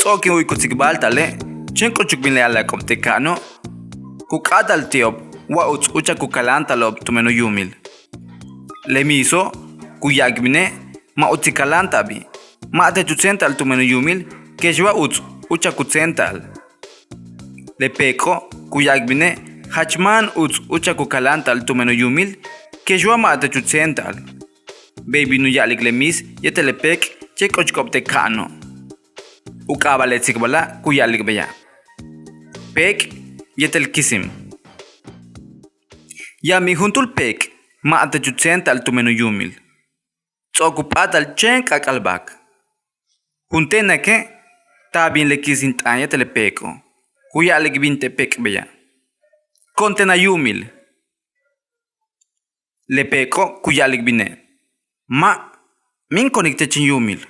Tz'okin uykutsikb'al tale, chen k'uchukb'inle alak'ob'teka'no, kuk'atal tiob wa utz'ucha kukalantalob tumeno yumil. Lemiso, kuyakb'ine, ma utzikalantabi, ma techutzental tumeno yumil, kexwa utz'ucha kutzental. Lepeko, kuyakb'ine, hachman utz'ucha kukalantal tumeno yumil, kexwa ma techutzental. Baby nuyalik lemis yetelepek che k'ochk'ob'teka'no. Uk'abale tzikb'ala kuyalik beya. Pek yetel kisim. Yami juntul pek ma techutzental tumeno yumil. Tz'okup'atal chen k'ak'alb'ak. Junteneke tabin le kisin t'an yetelepeko. Kuyalik binte pek beya. Kontena yumil. Lepeko kuyalik bine. Ma min konikte yumil.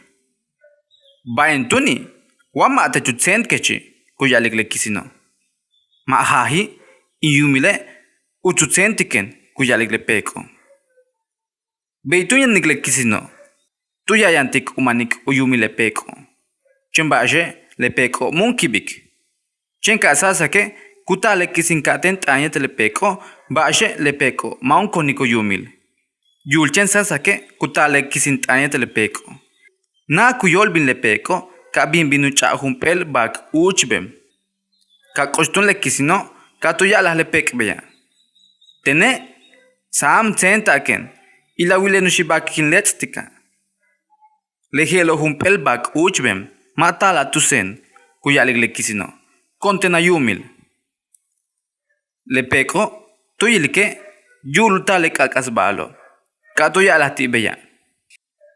Bayan tuni wama techutzent kechi kuyalik le kisino. Ma hahi yumile uchutzentiken kuyalik le peko. Beituyan nikle kisino. Tuyayantik umanik uyumile peko. Chembaje le peko munkibik. Chenka sasake kutale kisinkaten t'anyet le peko baje le peko maun koniko yumil. Yulchen sasake kutale kisint'anyet lepeko. Na kuyolbin lepeko ka binbinu cha'jumpel bak uchbem. Ka k'oxtun le kisino ka tuyalas lepek beya. Tene sam tsentaken ilawile nushibakin letztika. Lejelo jumpel bak uchbem matala tusen kuyalik le kisino. Kontena yumil. Lepeko tuyilike yulutale kakasbalo. Kato ya las tibeya.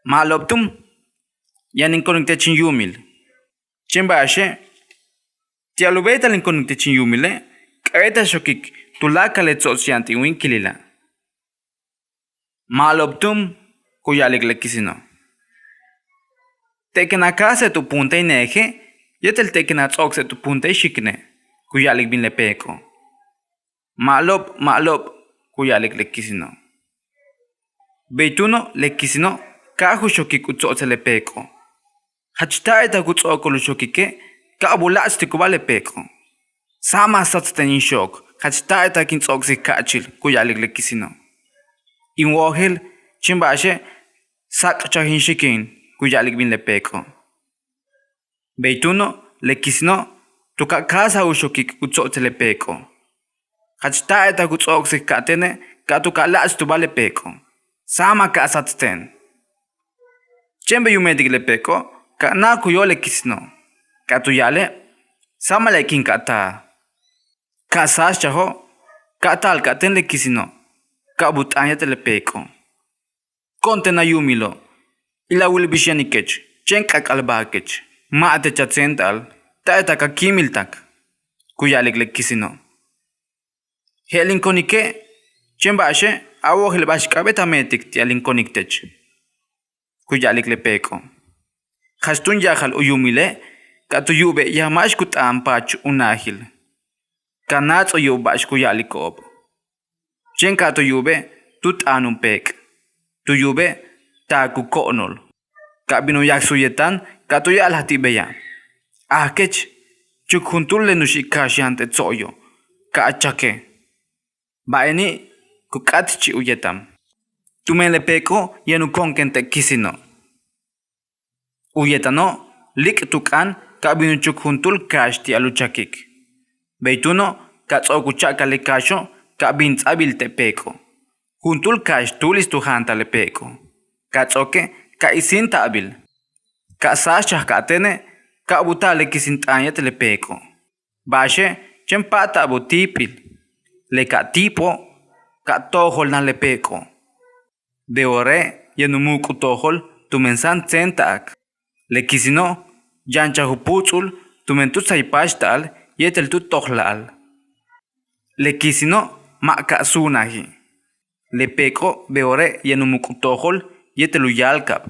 Maloptum yanin konekte chin yumil. Chembashe tialubeta lin konekte chin yumile. Kaeta shokik tulaka le tzotzianti winkilila. Maloptum kuyalik le kisino. Tekenakase tu punta ineje yetel tekenatzokse tu punta ishikne kuyalik bin le peko. Malop kuyalik le kisino. Beituno le kisino kahu shokik utzotse le peko. Hachtaeta kutzoko lu shokike ka abulatsti kuba le peko. Sama satstenin shok hachtaeta kintzoksi kachil kuyalik le kisino. Inwohel chimbashe sak chahin shikin kuyalik bin le peko. Beituno le kisino tuka kasa ushokik utzotse le peko. Hachtaeta kutzoksi katene ka tuka latstu ba le peko. Sama ka asatsten. Chembe yumedik le peko, ka na kuyo le kisno. Ka tuyale, sama le kin kata. Ka sas chaho, ka tal ka ten le kisino. Ka butanyate le peko. Konte na yumilo. Ila wili bishanikech, chen kak albakech. Ma ate chatsental, taeta ka kimiltak. Kuyalik le kisino. Helin konike, chembashe, awo hilbash kabeta metik tialin koniktech. Kuyalik le peko. Khastun yahal uyumile, katuyube yamash kut ampach unahil. Kanats uyubash kuyalikob. Chen katuyube tut anum pek. Tuyube taku konol. Kabino yaksuyetan katuyal hatibeya. Ahkech chukuntul le nushikashante tsoyo. Ka achake. Baeni kukatchi uyetam. Tumele peko yenu konkente kisino. Uyetano lik tukan kabinu chukuntul kashti aluchakik. Beituno katsokuchaka le kasho kabin tsabilte peko. Juntul kash tulis tuhanta le peko. Katsoke ka isinta abil. Ka sashah katene ka abutale kisintanyet le peko. Bashe chempata abutipil. Le ka tipo ka tohol na le peko. De ore yenumuku tohol tumensan tsentak. Le kisino yancha huputzul tumentut saipashtal yetel tut tohlal. Le kisino maka sunahi. Le peko de ore yenumuku tohol yetelu yalkap.